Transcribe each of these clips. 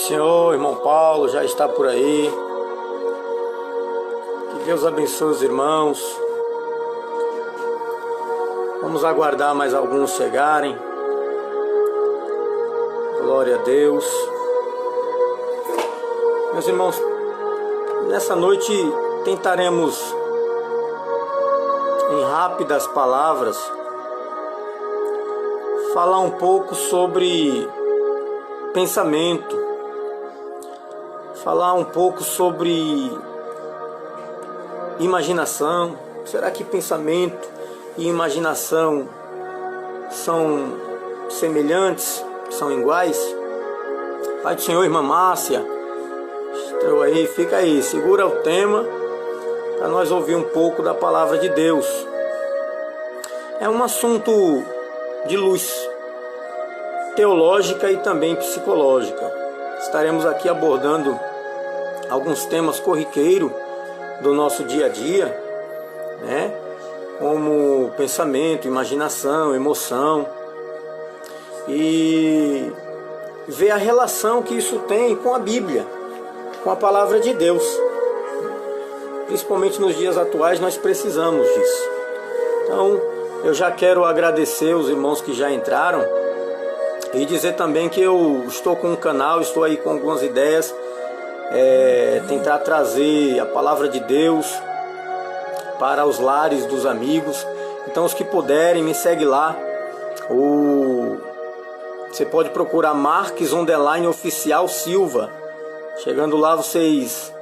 Senhor, irmão Paulo já está por aí. Que Deus abençoe os irmãos. Vamos aguardar mais alguns chegarem. Glória a Deus. Meus irmãos, nessa noite tentaremos, em rápidas palavras, falar um pouco sobre pensamento, falar um pouco sobre imaginação. Será que pensamento e imaginação são semelhantes, são iguais? Pai do Senhor, irmã Márcia, estou aí, fica aí, segura o tema para nós ouvir um pouco da palavra de Deus. É um assunto de luz teológica e também psicológica. Estaremos aqui abordando alguns temas corriqueiros do nosso dia a dia, né? Como pensamento, imaginação, emoção, e ver a relação que isso tem com a Bíblia, com a palavra de Deus. Principalmente nos dias atuais nós precisamos disso. Então eu já quero agradecer os irmãos que já entraram e dizer também que eu estou com um canal, estou aí com algumas ideias, tentar trazer a palavra de Deus para os lares dos amigos. Então os que puderem, me segue lá. Você pode procurar Marques_Oficial Silva. Chegando lá vocês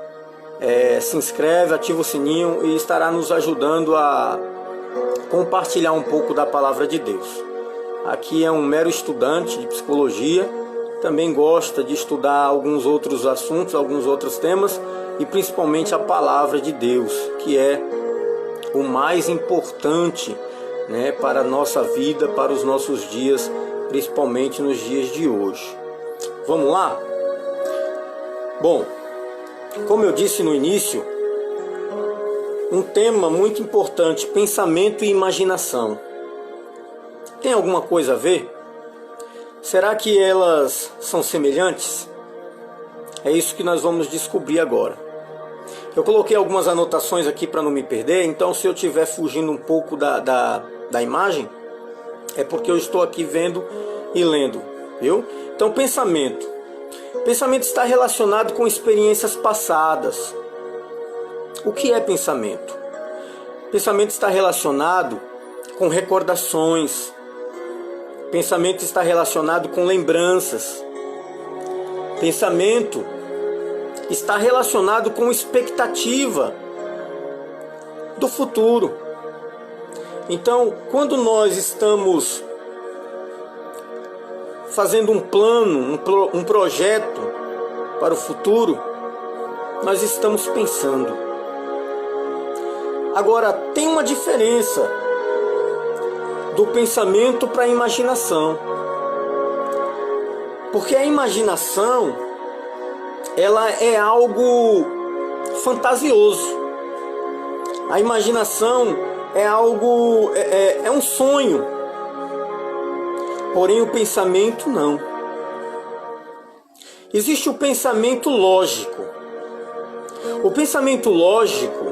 se inscreve, ativa o sininho e estará nos ajudando a compartilhar um pouco da palavra de Deus. Aqui é um mero estudante de psicologia, também gosta de estudar alguns outros assuntos, alguns outros temas, e principalmente a palavra de Deus, que é o mais importante, né, para a nossa vida, para os nossos dias, principalmente nos dias de hoje. Vamos lá? Bom, como eu disse no início, um tema muito importante: pensamento e imaginação. Tem alguma coisa a ver? Será que elas são semelhantes? É isso que nós vamos descobrir agora. Eu coloquei algumas anotações aqui para não me perder, então se eu estiver fugindo um pouco da imagem, é porque eu estou aqui vendo e lendo, viu? Então, pensamento. Pensamento está relacionado com experiências passadas. O que é pensamento? Pensamento está relacionado com recordações. Pensamento está relacionado com lembranças. Pensamento está relacionado com expectativa do futuro. Então, quando nós estamos fazendo um plano, um projeto para o futuro, nós estamos pensando. Agora, tem uma diferença do pensamento para a imaginação. Porque a imaginação, ela é algo fantasioso. A imaginação é algo, é um sonho. Porém o pensamento não. Existe o pensamento lógico. O pensamento lógico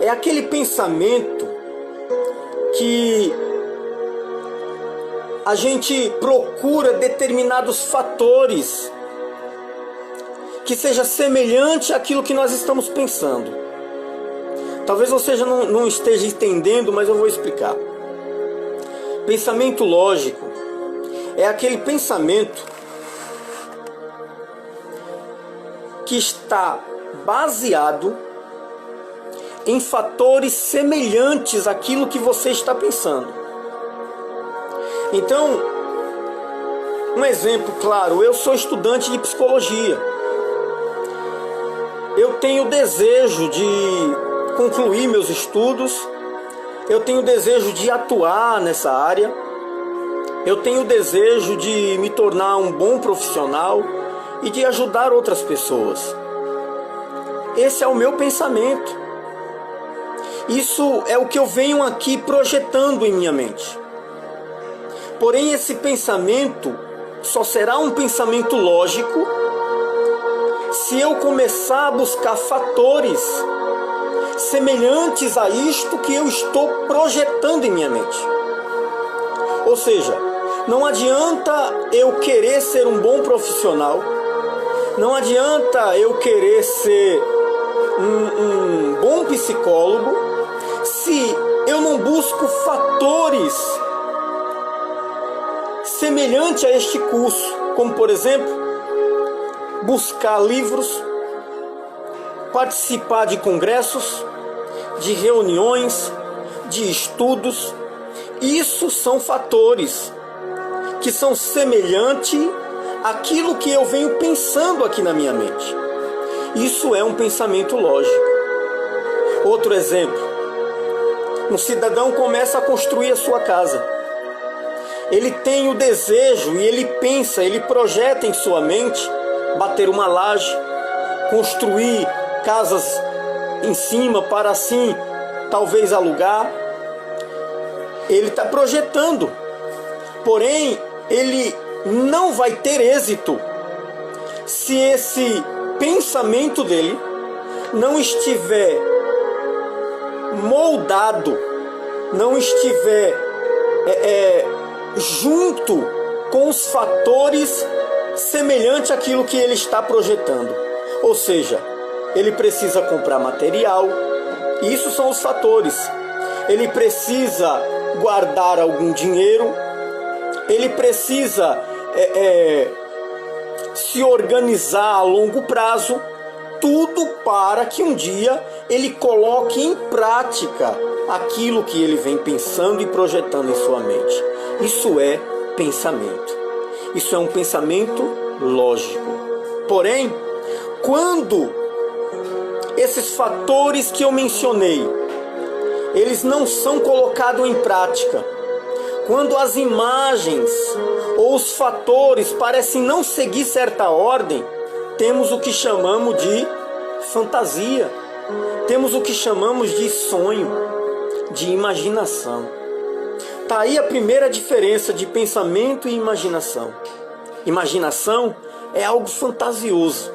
é aquele pensamento que a gente procura determinados fatores que seja semelhante àquilo que nós estamos pensando. Talvez você já não esteja entendendo, mas eu vou explicar. Pensamento lógico é aquele pensamento que está baseado em fatores semelhantes àquilo que você está pensando. Então, um exemplo claro: eu sou estudante de psicologia. Eu tenho desejo de concluir meus estudos, eu tenho desejo de atuar nessa área, eu tenho desejo de me tornar um bom profissional e de ajudar outras pessoas. Esse é o meu pensamento. Isso é o que eu venho aqui projetando em minha mente. Porém, esse pensamento só será um pensamento lógico se eu começar a buscar fatores semelhantes a isto que eu estou projetando em minha mente. Ou seja, não adianta eu querer ser um bom profissional, não adianta eu querer ser um bom psicólogo, se eu não busco fatores semelhantes a este curso, como por exemplo, buscar livros, participar de congressos, de reuniões, de estudos. Isso são fatores que são semelhantes àquilo que eu venho pensando aqui na minha mente. Isso é um pensamento lógico. Outro exemplo, um cidadão começa a construir a sua casa. Ele tem o desejo e ele pensa, ele projeta em sua mente bater uma laje, construir casas em cima para assim talvez alugar. Ele está projetando, porém ele não vai ter êxito se esse pensamento dele não estiver moldado, não estiver junto com os fatores semelhantes àquilo que ele está projetando. Ou seja, ele precisa comprar material, isso são os fatores. Ele precisa guardar algum dinheiro, ele precisa se organizar a longo prazo, tudo para que um dia ele coloque em prática aquilo que ele vem pensando e projetando em sua mente. Isso é pensamento. Isso é um pensamento lógico. Porém, quando esses fatores que eu mencionei, eles não são colocados em prática, quando as imagens ou os fatores parecem não seguir certa ordem, temos o que chamamos de fantasia, temos o que chamamos de sonho, de imaginação. Está aí a primeira diferença de pensamento e imaginação. Imaginação é algo fantasioso,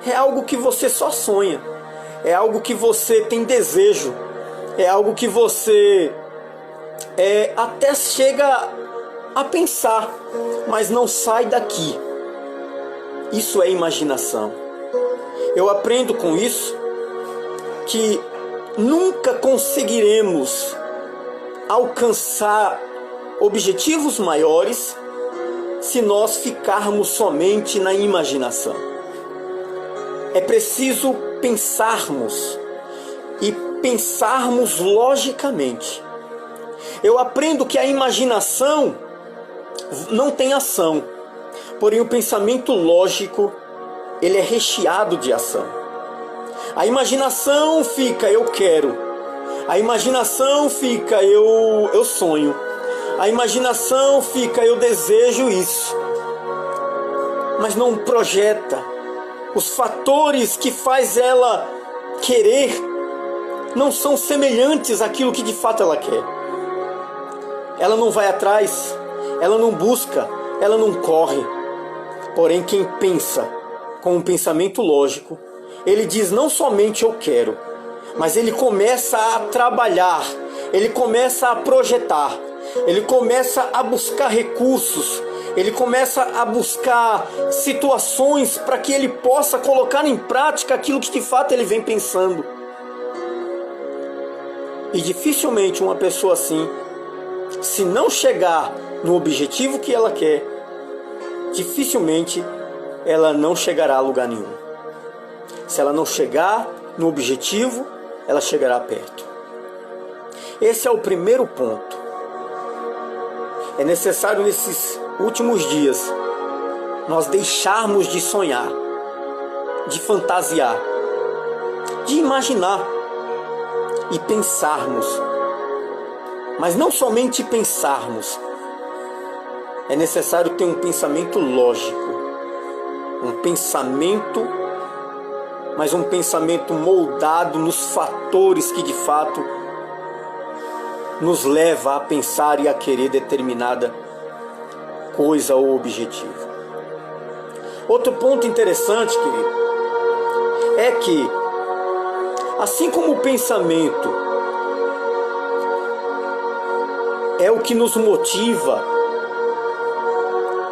é algo que você só sonha, é algo que você tem desejo, é algo que você até chega a pensar, mas não sai daqui. Isso é imaginação. Eu aprendo com isso que nunca conseguiremos alcançar objetivos maiores se nós ficarmos somente na imaginação. É preciso pensarmos e pensarmos logicamente. Eu aprendo que a imaginação não tem ação, porém o pensamento lógico, ele é recheado de ação. A imaginação fica eu quero, a imaginação fica eu sonho, a imaginação fica eu desejo isso, mas não projeta. Os fatores que faz ela querer não são semelhantes àquilo que de fato ela quer. Ela não vai atrás, ela não busca, ela não corre. Porém, quem pensa com um pensamento lógico, ele diz não somente eu quero, mas ele começa a trabalhar, ele começa a projetar, ele começa a buscar recursos, ele começa a buscar situações para que ele possa colocar em prática aquilo que de fato ele vem pensando. E dificilmente uma pessoa assim, se não chegar no objetivo que ela quer, dificilmente ela não chegará a lugar nenhum. Se ela não chegar no objetivo, ela chegará perto. Esse é o primeiro ponto. É necessário nesses últimos dias nós deixarmos de sonhar, de fantasiar, de imaginar e pensarmos. Mas não somente pensarmos, é necessário ter um pensamento lógico, um pensamento, mas um pensamento moldado nos fatores que de fato nos leva a pensar e a querer determinada coisa ou objetivo. Outro ponto interessante, querido, é que, assim como o pensamento é o que nos motiva,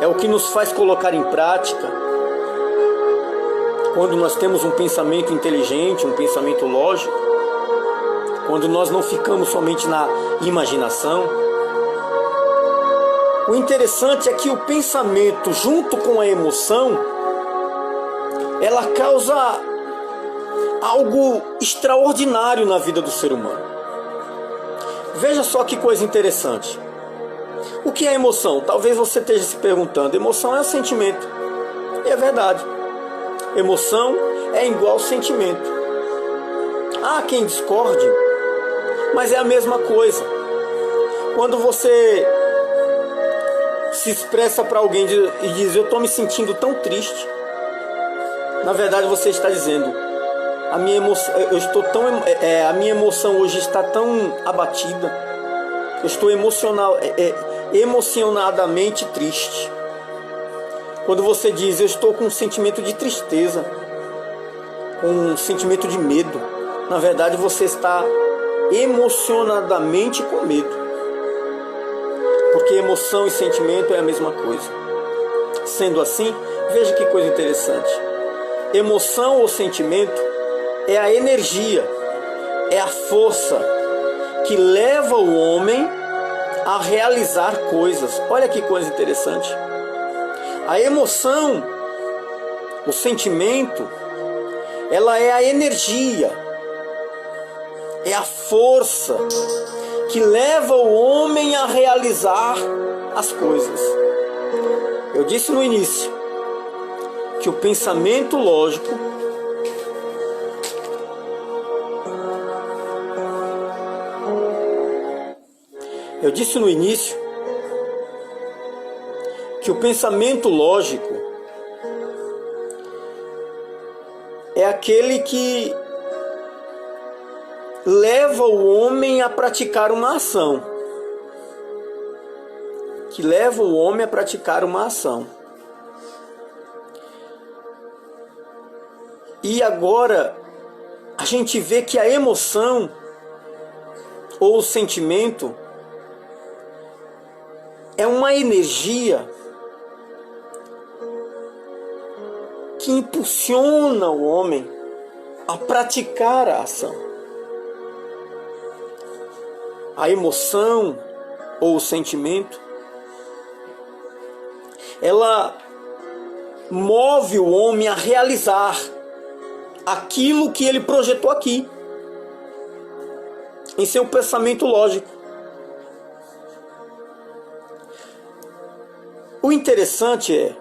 é o que nos faz colocar em prática, quando nós temos um pensamento inteligente, um pensamento lógico, quando nós não ficamos somente na imaginação. O interessante é que o pensamento, junto com a emoção, ela causa algo extraordinário na vida do ser humano. Veja só que coisa interessante. O que é emoção? Talvez você esteja se perguntando. Emoção é um sentimento. E é verdade. Emoção é igual sentimento. Há quem discorde, mas é a mesma coisa. Quando você se expressa para alguém e diz: eu estou me sentindo tão triste, na verdade você está dizendo: a minha emoção hoje está tão abatida, eu estou emocionadamente triste. Quando você diz: eu estou com um sentimento de tristeza, um sentimento de medo, na verdade você está emocionadamente com medo. Porque emoção e sentimento é a mesma coisa. Sendo assim, veja que coisa interessante. Emoção ou sentimento é a energia, é a força que leva o homem a realizar coisas. Olha que coisa interessante. A emoção, o sentimento, ela é a energia, é a força que leva o homem a realizar as coisas. Eu disse no início que o pensamento lógico é aquele que leva o homem a praticar uma ação. E agora a gente vê que a emoção ou o sentimento é uma energia que impulsiona o homem a praticar a ação. A emoção ou o sentimento, ela move o homem a realizar aquilo que ele projetou aqui, em seu pensamento lógico. O interessante é,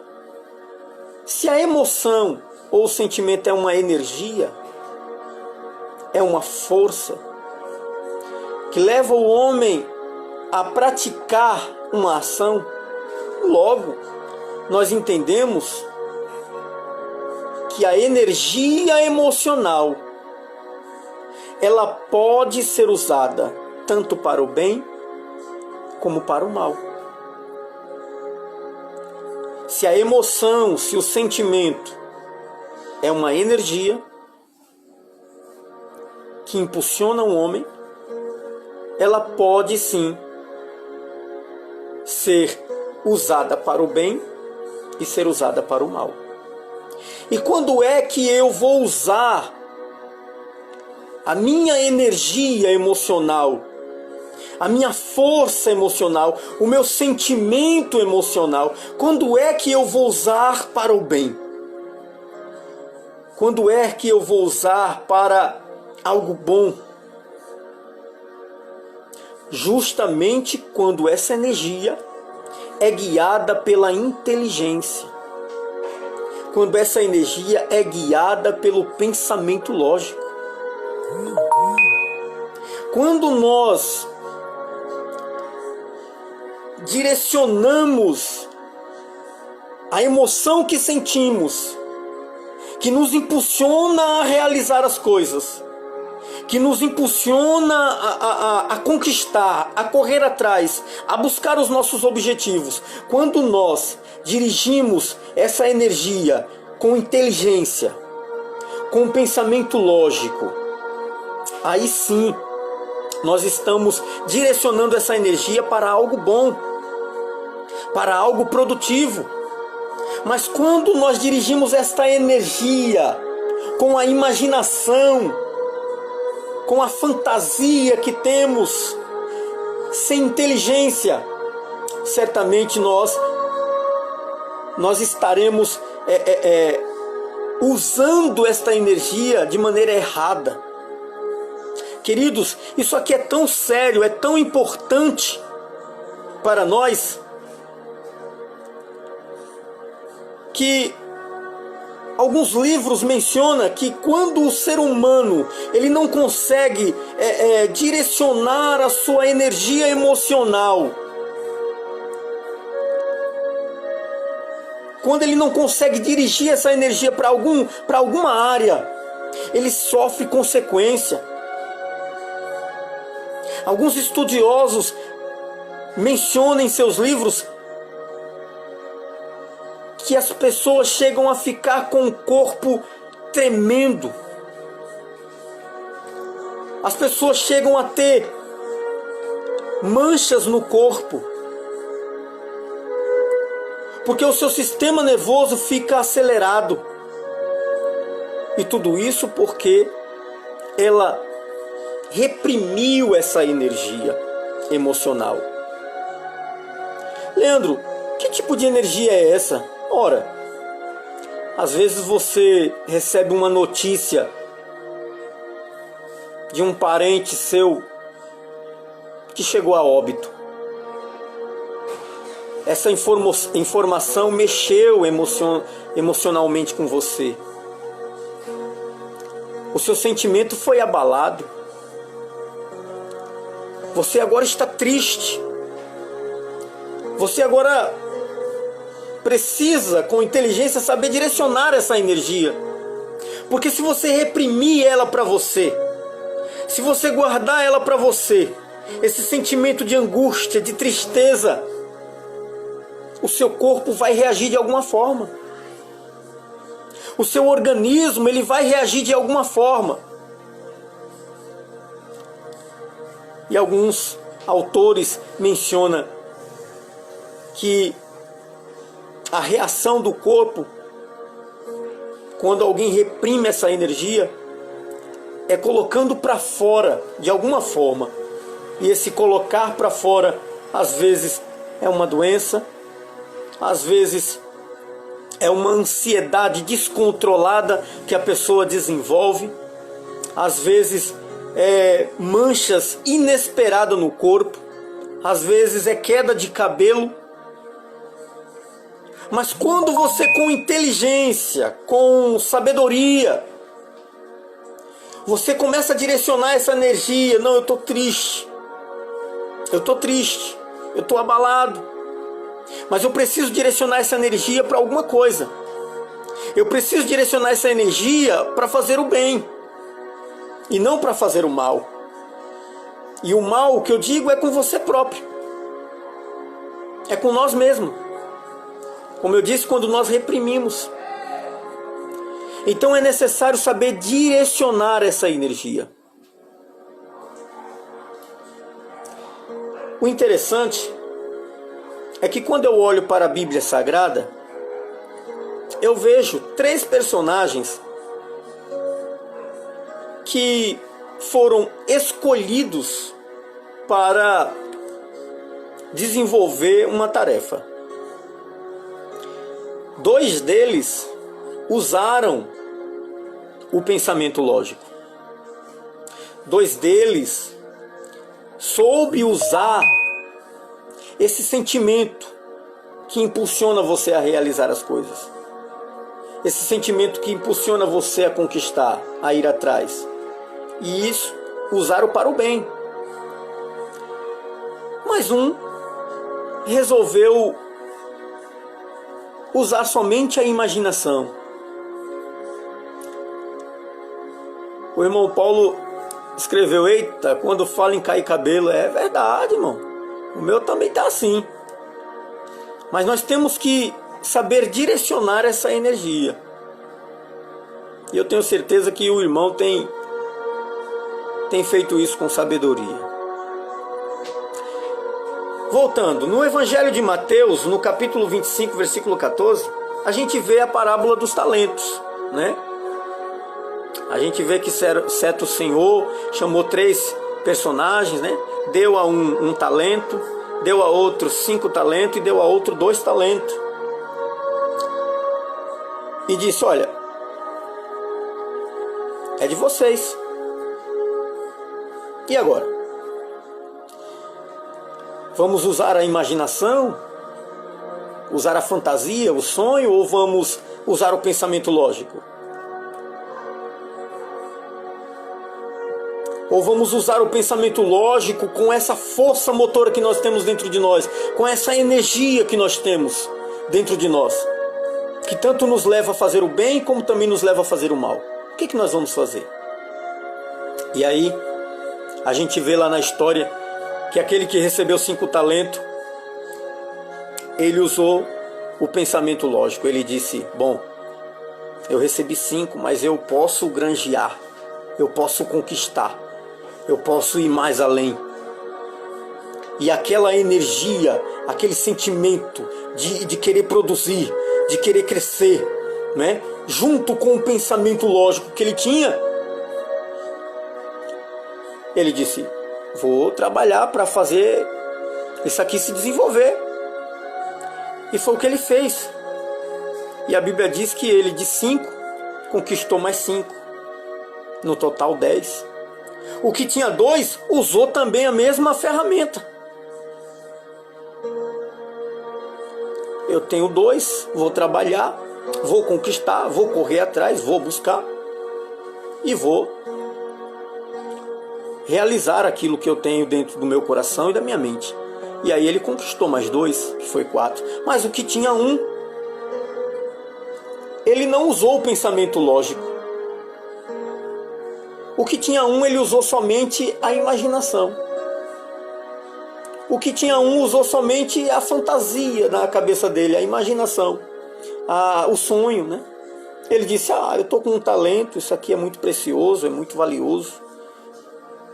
se a emoção ou o sentimento é uma energia, é uma força que leva o homem a praticar uma ação, logo nós entendemos que a energia emocional ela pode ser usada tanto para o bem como para o mal. Se a emoção, se o sentimento é uma energia que impulsiona o homem, ela pode sim ser usada para o bem e ser usada para o mal. E quando é que eu vou usar a minha energia emocional, a minha força emocional, o meu sentimento emocional? Quando é que eu vou usar para o bem? Quando é que eu vou usar para algo bom? Justamente quando essa energia é guiada pela inteligência. Quando essa energia é guiada pelo pensamento lógico. Quando nós direcionamos a emoção que sentimos, que nos impulsiona a realizar as coisas, que nos impulsiona a conquistar, a correr atrás, a buscar os nossos objetivos. Quando nós dirigimos essa energia com inteligência, com o pensamento lógico, aí sim nós estamos direcionando essa energia para algo bom, para algo produtivo. Mas quando nós dirigimos esta energia com a imaginação, com a fantasia que temos, sem inteligência, certamente nós estaremos usando esta energia de maneira errada. Queridos, isso aqui é tão sério, é tão importante para nós, que alguns livros mencionam que quando o ser humano ele não consegue direcionar a sua energia emocional, quando ele não consegue dirigir essa energia para alguma área, ele sofre consequência. Alguns estudiosos mencionam em seus livros que as pessoas chegam a ficar com o corpo tremendo. As pessoas chegam a ter manchas no corpo, porque o seu sistema nervoso fica acelerado. E tudo isso porque ela reprimiu essa energia emocional. Leandro, que tipo de energia é essa? Ora, às vezes você recebe uma notícia de um parente seu que chegou a óbito. Essa informação mexeu emocionalmente com você. O seu sentimento foi abalado. Você agora está triste. Você agora precisa, com inteligência, saber direcionar essa energia. Porque se você reprimir ela para você, se você guardar ela para você, esse sentimento de angústia, de tristeza, o seu corpo vai reagir de alguma forma. O seu organismo, ele vai reagir de alguma forma. E alguns autores mencionam que a reação do corpo, quando alguém reprime essa energia, é colocando para fora de alguma forma. E esse colocar para fora, às vezes é uma doença, às vezes é uma ansiedade descontrolada que a pessoa desenvolve, às vezes é manchas inesperadas no corpo, às vezes é queda de cabelo. Mas quando você, com inteligência, com sabedoria, você começa a direcionar essa energia, não, eu estou triste, eu estou abalado, mas eu preciso direcionar essa energia para alguma coisa. Eu preciso direcionar essa energia para fazer o bem e não para fazer o mal. E o mal que eu digo é com você próprio, é com nós mesmos. Como eu disse, quando nós reprimimos. Então é necessário saber direcionar essa energia. O interessante é que quando eu olho para a Bíblia Sagrada, eu vejo 3 personagens que foram escolhidos para desenvolver uma tarefa. 2 deles usaram o pensamento lógico. 2 deles soube usar esse sentimento que impulsiona você a realizar as coisas. Esse sentimento que impulsiona você a conquistar, a ir atrás. E isso usaram para o bem. Mas um resolveu usar somente a imaginação. O irmão Paulo escreveu: eita, quando fala em cair cabelo, é verdade, irmão. O meu também está assim. Mas nós temos que saber direcionar essa energia. E eu tenho certeza que o irmão tem feito isso com sabedoria. Voltando, no Evangelho de Mateus, no capítulo 25, versículo 14, a gente vê a parábola dos talentos, né? A gente vê que certo senhor chamou 3 personagens, né? Deu a um talento, deu a outro 5 talentos e deu a outro 2 talentos. E disse, olha, é de vocês. E agora? Vamos usar a imaginação? Usar a fantasia, o sonho? Ou vamos usar o pensamento lógico? Ou vamos usar o pensamento lógico com essa força motora que nós temos dentro de nós, com essa energia que nós temos dentro de nós, que tanto nos leva a fazer o bem, como também nos leva a fazer o mal. O que nós vamos fazer? E aí, a gente vê lá na história que aquele que recebeu 5 talentos, ele usou o pensamento lógico. Ele disse, bom, eu recebi 5, mas eu posso granjear, eu posso conquistar, eu posso ir mais além. E aquela energia, aquele sentimento de querer produzir, de querer crescer, né? Junto com o pensamento lógico que ele tinha, ele disse, vou trabalhar para fazer isso aqui se desenvolver. E foi o que ele fez. E a Bíblia diz que ele de 5 conquistou mais 5. No total 10. O que tinha 2 usou também a mesma ferramenta. Eu tenho 2, vou trabalhar, vou conquistar, vou correr atrás, vou buscar e vou realizar aquilo que eu tenho dentro do meu coração e da minha mente. E aí ele conquistou mais 2, que foi 4. Mas o que tinha 1, ele não usou o pensamento lógico. O que tinha 1, ele usou somente a imaginação. O que tinha 1 usou somente a fantasia na cabeça dele, a imaginação, o sonho, né? Ele disse, eu estou com um talento, isso aqui é muito precioso, é muito valioso.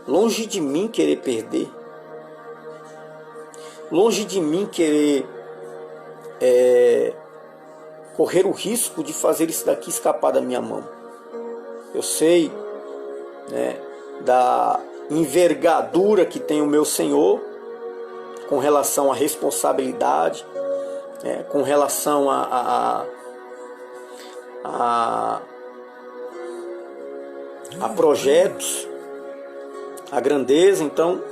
Longe de mim querer perder. Longe de mim querer correr o risco de fazer isso daqui escapar da minha mão. Eu sei, né, da envergadura que tem o meu Senhor com relação à responsabilidade, com relação a projetos, a grandeza. Então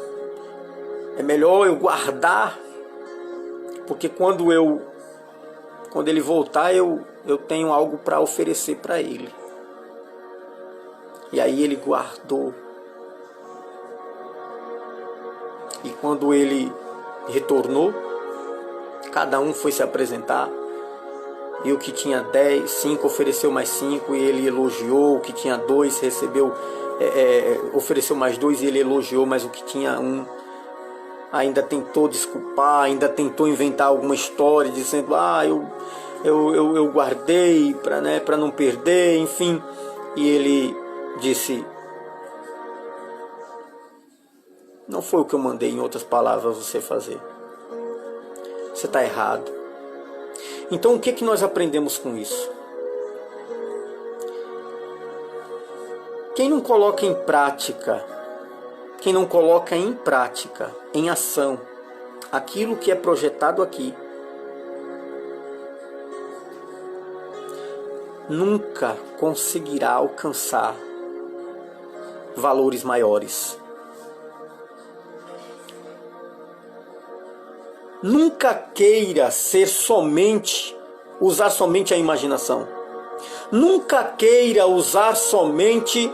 é melhor eu guardar, porque quando ele voltar eu tenho algo para oferecer para ele. E aí ele guardou. E quando ele retornou, cada um foi se apresentar. E o que tinha 5 ofereceu mais 5 e ele elogiou. O que tinha 2 recebeu, ofereceu mais 2 e ele elogiou. Mas o que tinha 1 ainda tentou desculpar, ainda tentou inventar alguma história, dizendo, eu guardei para não perder, enfim. E ele disse, não foi o que eu mandei, em outras palavras, você fazer. Você está errado. Então o que nós aprendemos com isso? Quem não coloca em prática, em ação, aquilo que é projetado aqui, nunca conseguirá alcançar valores maiores. Nunca queira usar somente a imaginação. Nunca queira usar somente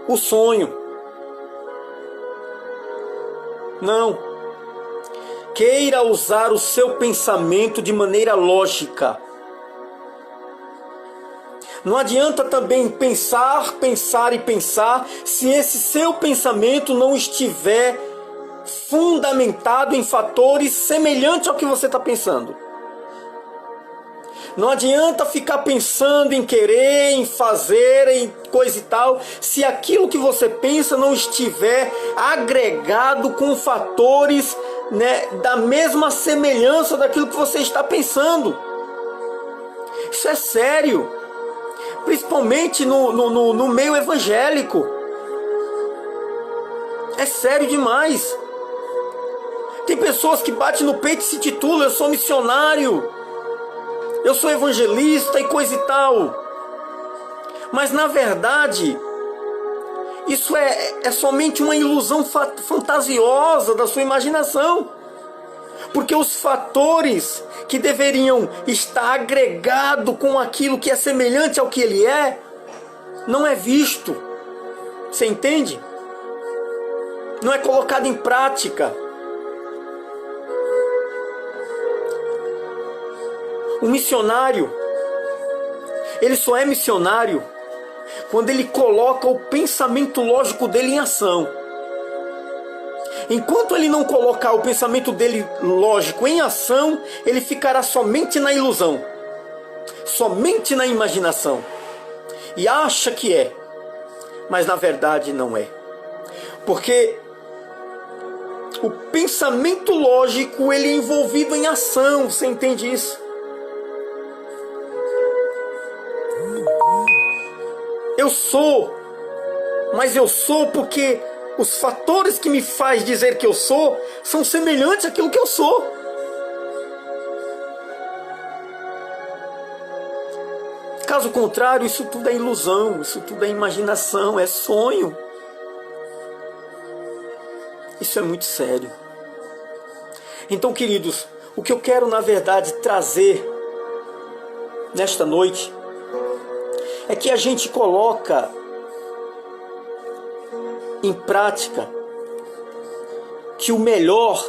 o sonho. Não. Queira usar o seu pensamento de maneira lógica. Não adianta também pensar se esse seu pensamento não estiver fundamentado em fatores semelhantes ao que você está pensando. Não adianta ficar pensando em querer, em fazer, em coisa e tal, se aquilo que você pensa não estiver agregado com fatores, né, da mesma semelhança daquilo que você está pensando. Isso é sério, principalmente no meio evangélico. É sério demais. Tem pessoas que batem no peito e se titulam: eu sou missionário, eu sou evangelista e coisa e tal. Mas na verdade, isso é somente uma ilusão fantasiosa da sua imaginação. Porque os fatores que deveriam estar agregados com aquilo que é semelhante ao que ele é, não é visto. Você entende? Não é colocado em prática. O missionário, ele só é missionário quando ele coloca o pensamento lógico dele em ação. Enquanto ele não colocar o pensamento dele lógico em ação, ele ficará somente na ilusão, somente na imaginação. E acha que é, mas na verdade não é. Porque o pensamento lógico, ele é envolvido em ação, você entende isso? Eu sou, mas eu sou porque os fatores que me faz dizer que eu sou são semelhantes àquilo que eu sou. Caso contrário, isso tudo é ilusão, isso tudo é imaginação, é sonho. Isso é muito sério. Então, queridos, o que eu quero na verdade trazer nesta noite é que a gente coloca em prática que o melhor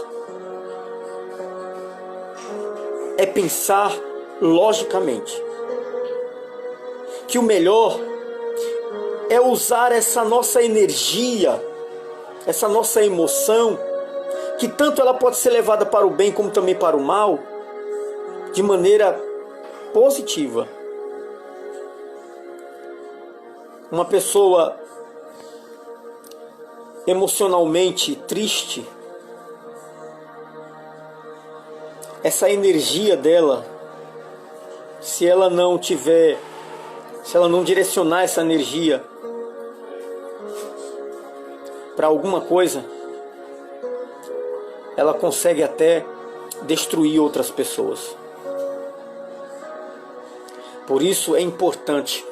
é pensar logicamente. Que o melhor é usar essa nossa energia, essa nossa emoção, que tanto ela pode ser levada para o bem como também para o mal, de maneira positiva. Uma pessoa emocionalmente triste, essa energia dela, se ela não direcionar essa energia para alguma coisa, ela consegue até destruir outras pessoas. Por isso é importante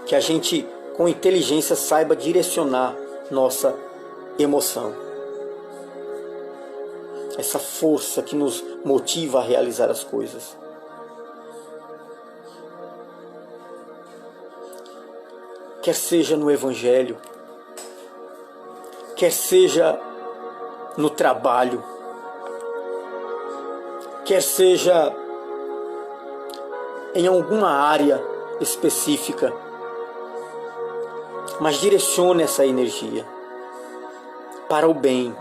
que a gente, com inteligência, saiba direcionar nossa emoção. Essa força que nos motiva a realizar as coisas. Quer seja no Evangelho, quer seja no trabalho, quer seja em alguma área específica, mas direcione essa energia para o bem.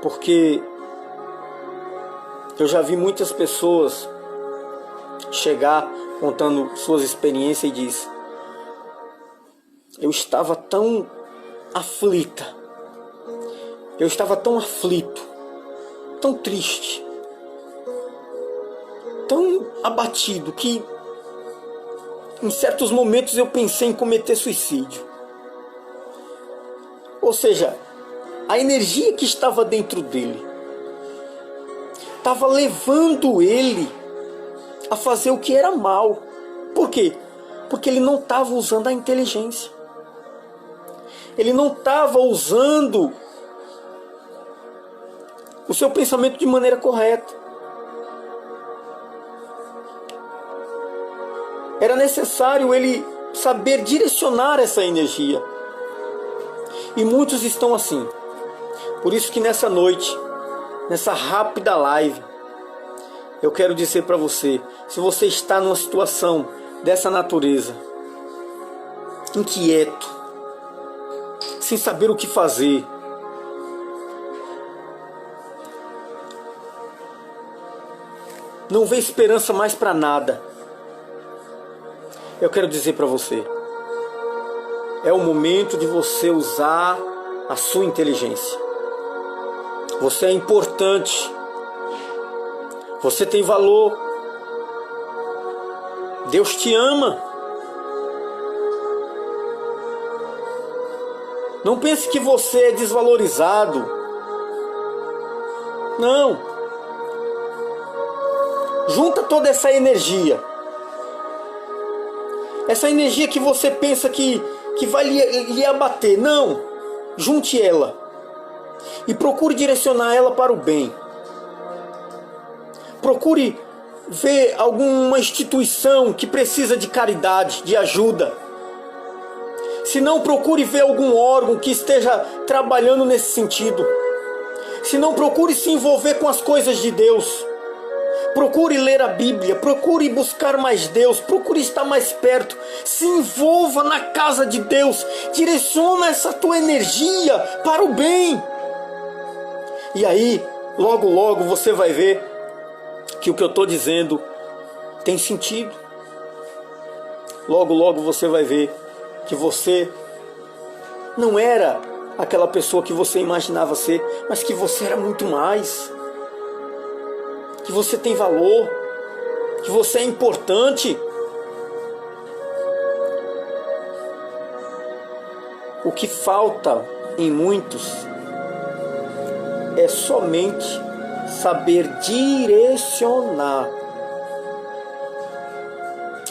Porque eu já vi muitas pessoas chegar contando suas experiências e diz: eu estava tão aflita, eu estava tão aflito, tão triste, tão abatido que em certos momentos eu pensei em cometer suicídio. Ou seja, a energia que estava dentro dele estava levando ele a fazer o que era mal. Por quê? Porque ele não estava usando a inteligência. Ele não estava usando o seu pensamento de maneira correta. Era necessário ele saber direcionar essa energia. E muitos estão assim. Por isso que nessa noite, nessa rápida live, eu quero dizer para você, se você está numa situação dessa natureza, inquieto, sem saber o que fazer, não vê esperança mais para nada. Eu quero dizer para você, é o momento de você usar a sua inteligência. Você é importante. Você tem valor. Deus te ama. Não pense que você é desvalorizado. Não. Junta toda essa energia. Essa energia que você pensa que vai lhe abater. Não. Junte ela. E procure direcionar ela para o bem. Procure ver alguma instituição que precisa de caridade, de ajuda. Se não, procure ver algum órgão que esteja trabalhando nesse sentido. Se não, procure se envolver com as coisas de Deus. Procure ler a Bíblia, procure buscar mais Deus, procure estar mais perto. Se envolva na casa de Deus. Direciona essa tua energia para o bem. E aí, logo logo você vai ver que o que eu estou dizendo tem sentido. Logo logo você vai ver que você não era aquela pessoa que você imaginava ser, mas que você era muito mais. Que você tem valor, que você é importante. O que falta em muitos é somente saber direcionar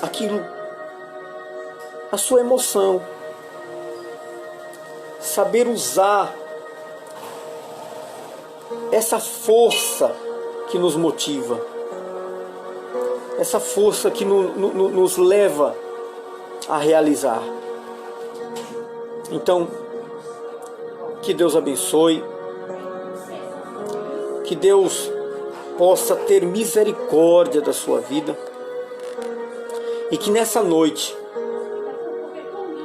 aquilo, a sua emoção, saber usar essa força que nos motiva, essa força que nos leva a realizar. Então, que Deus abençoe, que Deus possa ter misericórdia da sua vida e que nessa noite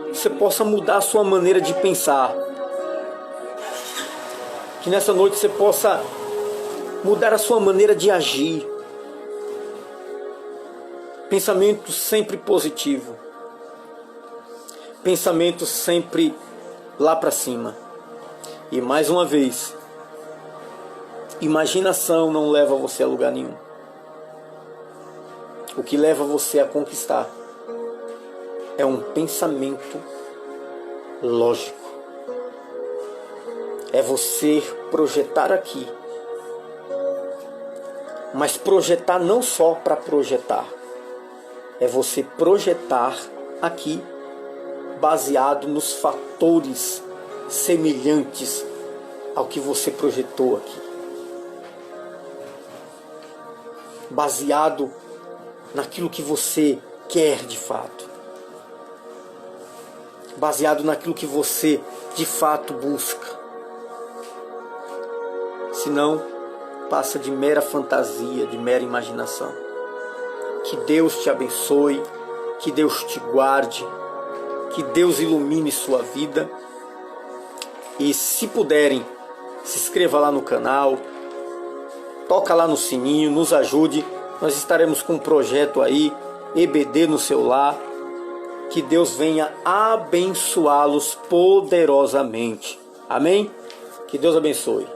você possa mudar a sua maneira de pensar, que nessa noite você possa mudar a sua maneira de agir. Pensamento sempre positivo, pensamento sempre lá para cima. E mais uma vez, imaginação não leva você a lugar nenhum. O que leva você a conquistar é um pensamento lógico. É você projetar aqui, mas projetar não só para projetar, é você projetar aqui baseado nos fatores semelhantes ao que você projetou aqui, baseado naquilo que você quer de fato, baseado naquilo que você de fato busca. Senão, passa de mera fantasia, de mera imaginação. Que Deus te abençoe, que Deus te guarde, que Deus ilumine sua vida. E se puderem, se inscreva lá no canal, toca lá no sininho, nos ajude. Nós estaremos com um projeto aí, EBD no seu lar. Que Deus venha abençoá-los poderosamente. Amém? Que Deus abençoe.